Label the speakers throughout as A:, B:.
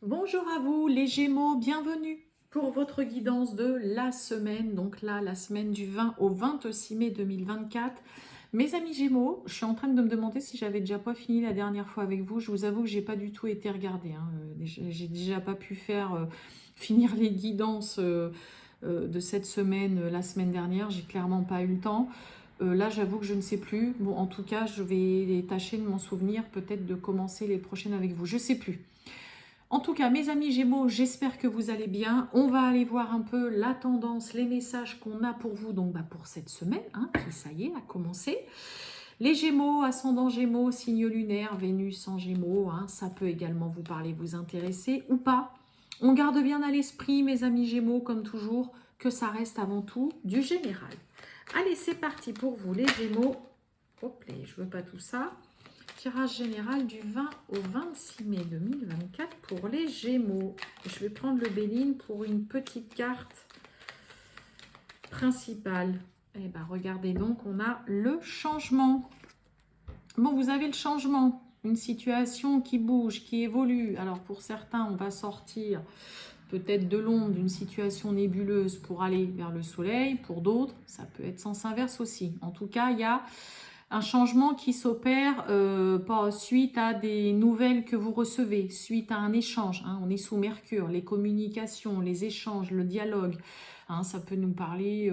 A: Bonjour à vous les Gémeaux, bienvenue pour votre guidance de la semaine, donc là la semaine du 20 au 26 mai 2024. Mes amis Gémeaux, je suis en train de me demander si j'avais déjà pas fini la dernière fois avec vous. Je vous avoue que j'ai pas du tout été regardée, hein. J'ai déjà pas pu faire finir les guidances de cette semaine la semaine dernière. J'ai clairement pas eu le temps. Là, j'avoue que je ne sais plus. Bon, en tout cas, je vais tâcher de m'en souvenir, peut-être de commencer les prochaines avec vous. Je sais plus. En tout cas, mes amis Gémeaux, j'espère que vous allez bien. On va aller voir un peu la tendance, les messages qu'on a pour vous, donc pour cette semaine, hein, qui ça y est, a commencé. Les Gémeaux, ascendant Gémeaux, signe lunaire, Vénus en Gémeaux, hein, ça peut également vous parler, vous intéresser ou pas. On garde bien à l'esprit, mes amis Gémeaux, comme toujours, que ça reste avant tout du général. Allez, c'est parti pour vous, les Gémeaux. Hop là, je veux pas tout ça. Tirage général du 20 au 26 mai 2024 pour les Gémeaux. Je vais prendre le Béline pour une petite carte principale. Et bien, regardez donc, on a le changement. Bon, vous avez le changement. Une situation qui bouge, qui évolue. Alors, pour certains, on va sortir peut-être de l'ombre d'une situation nébuleuse pour aller vers le soleil. Pour d'autres, ça peut être sens inverse aussi. En tout cas, il y a un changement qui s'opère suite à des nouvelles que vous recevez, suite à un échange, hein. On est sous Mercure, les communications, les échanges, le dialogue, hein, ça peut nous parler,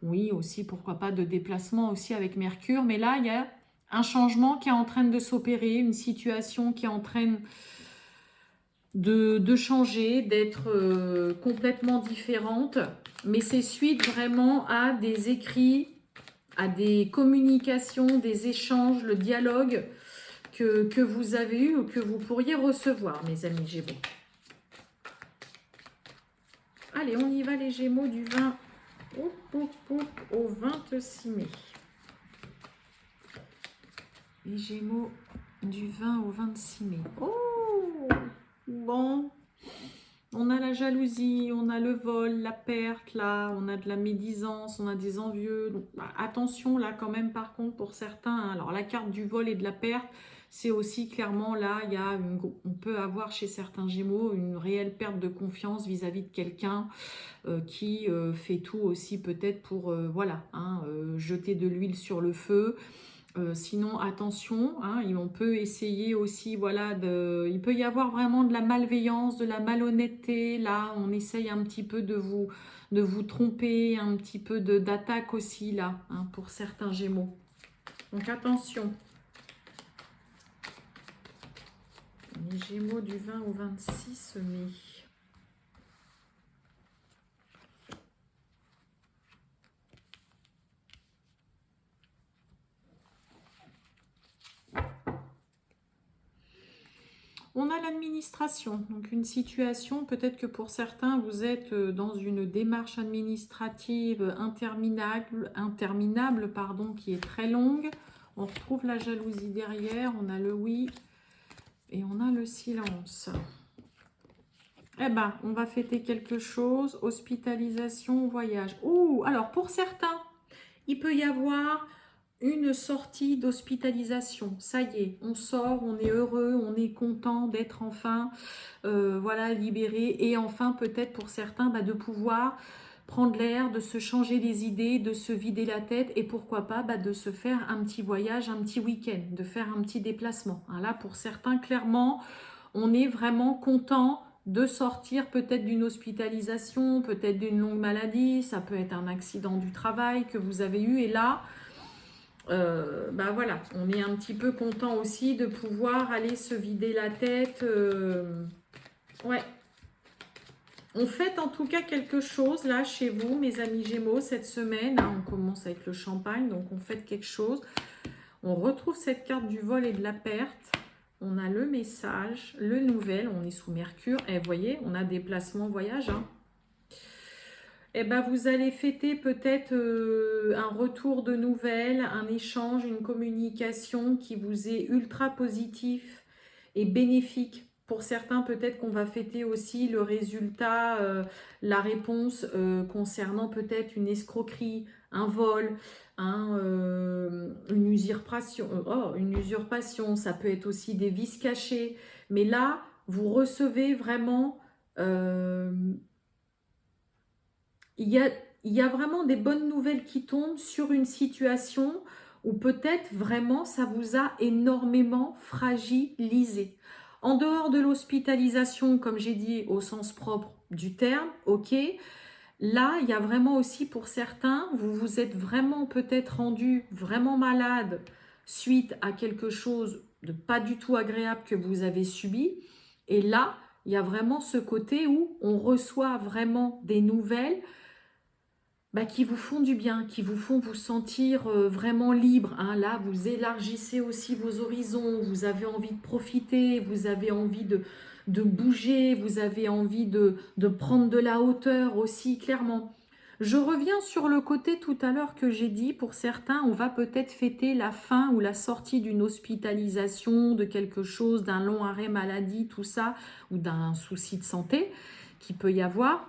A: oui aussi, pourquoi pas, de déplacement aussi avec Mercure. Mais là, il y a un changement qui est en train de s'opérer, une situation qui est en train de changer, d'être complètement différente. Mais c'est suite vraiment à des écrits, à des communications, des échanges, le dialogue que vous avez eu ou que vous pourriez recevoir, mes amis Gémeaux. Allez, on y va les Gémeaux du 20 au 26 mai. Les Gémeaux du 20 au 26 mai. Oh, bon. On a la jalousie, on a le vol, la perte, là, on a de la médisance, on a des envieux. Donc, attention là quand même par contre pour certains, hein. Alors la carte du vol et de la perte, c'est aussi clairement là, on peut avoir chez certains Gémeaux une réelle perte de confiance vis-à-vis de quelqu'un qui fait tout aussi peut-être pour voilà, hein, jeter de l'huile sur le feu. Sinon, attention, hein, on peut essayer aussi, voilà, il peut y avoir vraiment de la malveillance, de la malhonnêteté. Là, on essaye un petit peu de vous tromper, un petit peu d'attaque aussi, là, hein, pour certains Gémeaux. Donc, attention. Les Gémeaux du 20 au 26 mai. On a l'administration, donc une situation, peut-être que pour certains, vous êtes dans une démarche administrative interminable, pardon, qui est très longue. On retrouve la jalousie derrière, on a le oui et on a le silence. Eh ben, on va fêter quelque chose, hospitalisation, voyage. Ouh, alors pour certains, il peut y avoir une sortie d'hospitalisation. Ça y est, on sort, on est heureux, on est content d'être enfin voilà, libéré. Et enfin, peut-être pour certains, de pouvoir prendre l'air, de se changer les idées, de se vider la tête et pourquoi pas de se faire un petit voyage, un petit week-end, de faire un petit déplacement. Hein, là, pour certains, clairement, on est vraiment content de sortir peut-être d'une hospitalisation, peut-être d'une longue maladie, ça peut être un accident du travail que vous avez eu et là, voilà, on est un petit peu content aussi de pouvoir aller se vider la tête. Ouais. On fête en tout cas quelque chose là chez vous, mes amis Gémeaux, cette semaine. Hein, on commence avec le champagne, donc on fête quelque chose. On retrouve cette carte du vol et de la perte. On a le message, le nouvel, on est sous Mercure. Et vous voyez, on a déplacement, voyage. Hein. Eh ben, vous allez fêter peut-être un retour de nouvelles, un échange, une communication qui vous est ultra positif et bénéfique. Pour certains, peut-être qu'on va fêter aussi le résultat, la réponse concernant peut-être une escroquerie, un vol, hein, une usurpation. Ça peut être aussi des vices cachés. Mais là, vous recevez vraiment... il y a vraiment des bonnes nouvelles qui tombent sur une situation où peut-être vraiment ça vous a énormément fragilisé. En dehors de l'hospitalisation, comme j'ai dit, au sens propre du terme, ok. Là, il y a vraiment aussi pour certains, vous vous êtes vraiment peut-être rendu vraiment malade suite à quelque chose de pas du tout agréable que vous avez subi. Et là, il y a vraiment ce côté où on reçoit vraiment des nouvelles qui vous font du bien, qui vous font vous sentir vraiment libre. Hein. Là, vous élargissez aussi vos horizons, vous avez envie de profiter, vous avez envie de bouger, vous avez envie de prendre de la hauteur aussi, clairement. Je reviens sur le côté tout à l'heure que j'ai dit, pour certains, on va peut-être fêter la fin ou la sortie d'une hospitalisation, de quelque chose, d'un long arrêt maladie, tout ça, ou d'un souci de santé qui peut y avoir.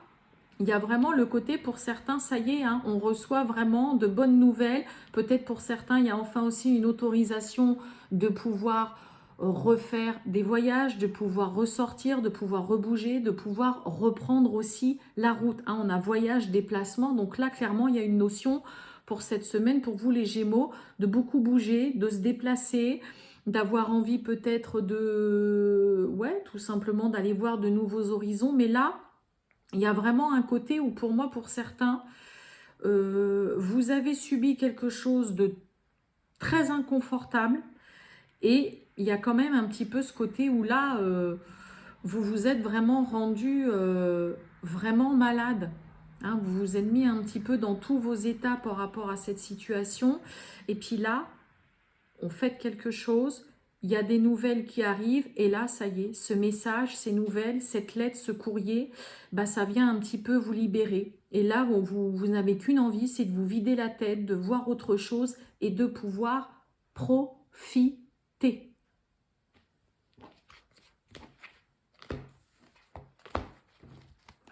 A: Il y a vraiment le côté, pour certains, ça y est, hein, on reçoit vraiment de bonnes nouvelles. Peut-être pour certains, il y a enfin aussi une autorisation de pouvoir refaire des voyages, de pouvoir ressortir, de pouvoir rebouger, de pouvoir reprendre aussi la route. Hein. On a voyage, déplacement, donc là, clairement, il y a une notion pour cette semaine, pour vous les Gémeaux, de beaucoup bouger, de se déplacer, d'avoir envie peut-être de, ouais, tout simplement d'aller voir de nouveaux horizons. Mais là, il y a vraiment un côté où pour moi, pour certains, vous avez subi quelque chose de très inconfortable et il y a quand même un petit peu ce côté où là, vous vous êtes vraiment rendu vraiment malade. Hein, vous vous êtes mis un petit peu dans tous vos états par rapport à cette situation. Et puis là, on fait quelque chose, il y a des nouvelles qui arrivent et là, ça y est, ce message, ces nouvelles, cette lettre, ce courrier, ça vient un petit peu vous libérer. Et là, vous n'avez qu'une envie, c'est de vous vider la tête, de voir autre chose et de pouvoir profiter.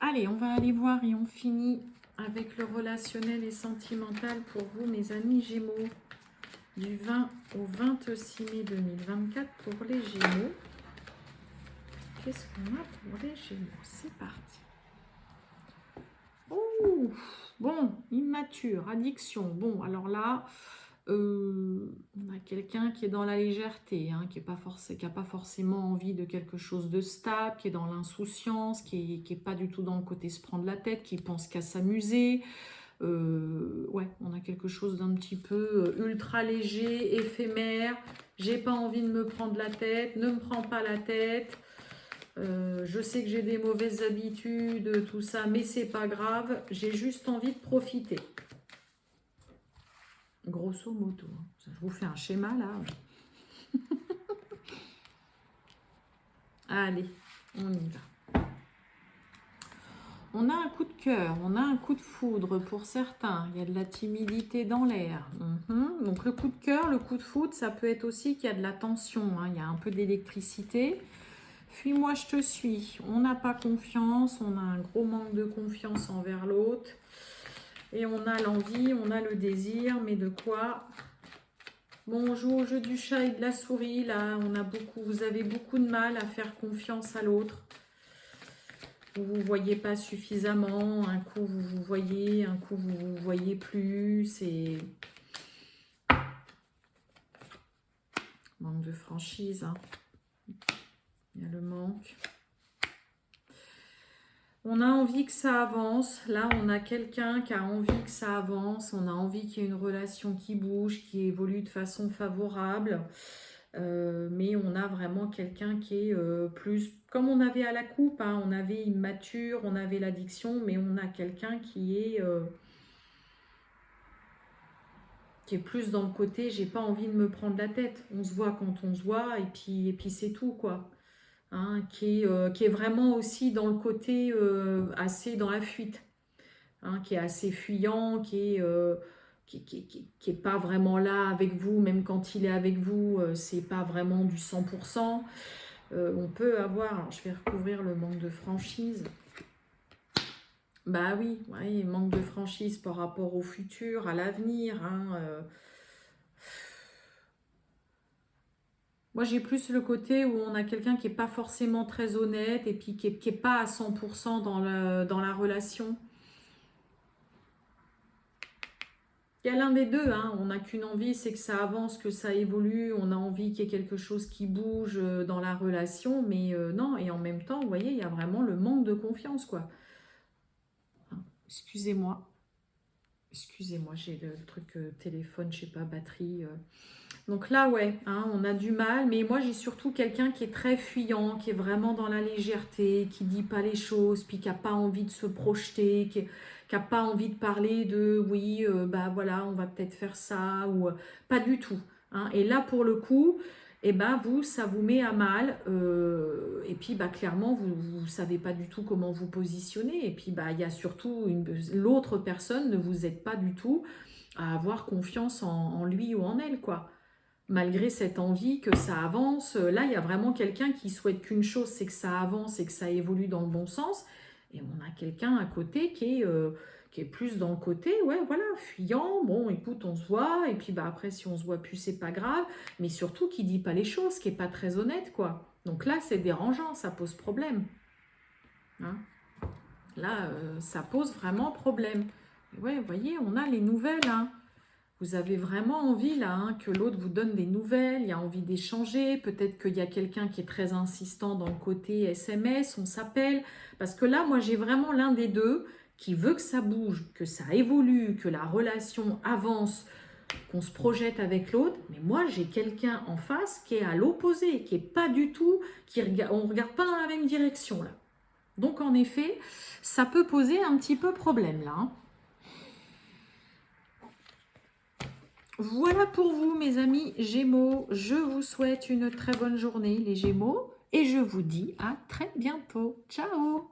A: Allez, on va aller voir et on finit avec le relationnel et sentimental pour vous, mes amis Gémeaux. Du 20 au 26 mai 2024 pour les Gémeaux. Qu'est-ce qu'on a pour les Gémeaux? C'est parti. Oh, bon, immature, addiction. Bon, alors là, on a quelqu'un qui est dans la légèreté, hein, qui n'a pas forcément envie de quelque chose de stable, qui est dans l'insouciance, qui est pas du tout dans le côté se prendre la tête, qui pense qu'à s'amuser. Ouais, on a quelque chose d'un petit peu ultra léger, éphémère. J'ai pas envie de me prendre la tête, ne me prends pas la tête. Je sais que j'ai des mauvaises habitudes, tout ça, mais c'est pas grave. J'ai juste envie de profiter. Grosso modo. Je vous fais un schéma là. Allez, on y va. On a un coup de cœur, on a un coup de foudre pour certains. Il y a de la timidité dans l'air. Donc le coup de cœur, le coup de foudre, ça peut être aussi qu'il y a de la tension. Hein. Il y a un peu d'électricité. Fuis-moi, je te suis. On n'a pas confiance, on a un gros manque de confiance envers l'autre. Et on a l'envie, on a le désir, mais de quoi? Bon, on joue au jeu du chat et de la souris. Là, vous avez beaucoup de mal à faire confiance à l'autre. Vous ne vous voyez pas suffisamment, un coup vous vous voyez, un coup vous ne vous voyez plus, c'est manque de franchise, hein. Il y a le manque. On a envie que ça avance, là on a quelqu'un qui a envie que ça avance, on a envie qu'il y ait une relation qui bouge, qui évolue de façon favorable. Mais on a vraiment quelqu'un qui est plus, comme on avait à la coupe, hein, on avait immature, on avait l'addiction, mais on a quelqu'un qui est plus dans le côté, j'ai pas envie de me prendre la tête, on se voit quand on se voit, et puis c'est tout, quoi. Hein, qui est vraiment aussi dans le côté assez dans la fuite, hein, qui est assez fuyant, qui est pas vraiment là avec vous, même quand il est avec vous, c'est pas vraiment du 100%. On peut avoir, alors je vais recouvrir le manque de franchise. Bah oui, ouais, manque de franchise par rapport au futur, à l'avenir. Hein, Moi, j'ai plus le côté où on a quelqu'un qui n'est pas forcément très honnête et puis qui est pas à 100% dans la relation. Il y a l'un des deux, hein. On n'a qu'une envie, c'est que ça avance, que ça évolue. On a envie qu'il y ait quelque chose qui bouge dans la relation, mais non. Et en même temps, vous voyez, il y a vraiment le manque de confiance, quoi. Excusez-moi. Excusez-moi, j'ai le truc téléphone, je sais pas, batterie. Donc là, ouais, hein, on a du mal. Mais moi, j'ai surtout quelqu'un qui est très fuyant, qui est vraiment dans la légèreté, qui dit pas les choses, puis qui n'a pas envie de se projeter, qui n'a pas envie de parler de oui, bah voilà, on va peut-être faire ça, ou pas du tout, hein. Et là, pour le coup, eh ben, vous, ça vous met à mal. Et puis, bah, clairement, vous ne savez pas du tout comment vous positionner. Et puis, bah, il y a surtout l'autre personne ne vous aide pas du tout à avoir confiance en lui ou en elle, quoi. Malgré cette envie que ça avance, là, il y a vraiment quelqu'un qui souhaite qu'une chose, c'est que ça avance et que ça évolue dans le bon sens. Et on a quelqu'un à côté qui est plus dans le côté, ouais, voilà, fuyant. Bon, écoute, on se voit. Et puis, bah, après, si on se voit plus, c'est pas grave. Mais surtout, qui dit pas les choses, qui est pas très honnête, quoi. Donc là, c'est dérangeant, ça pose problème, hein. Là, ça pose vraiment problème. Et ouais, vous voyez, on a les nouvelles, hein. Vous avez vraiment envie là, hein, que l'autre vous donne des nouvelles, il y a envie d'échanger, peut-être qu'il y a quelqu'un qui est très insistant dans le côté SMS, on s'appelle, parce que là, moi, j'ai vraiment l'un des deux qui veut que ça bouge, que ça évolue, que la relation avance, qu'on se projette avec l'autre, mais moi, j'ai quelqu'un en face qui est à l'opposé, qui est pas du tout, on regarde pas dans la même direction là. Donc, en effet, ça peut poser un petit peu problème là, hein. Voilà pour vous, mes amis Gémeaux. Je vous souhaite une très bonne journée, les Gémeaux. Et je vous dis à très bientôt. Ciao!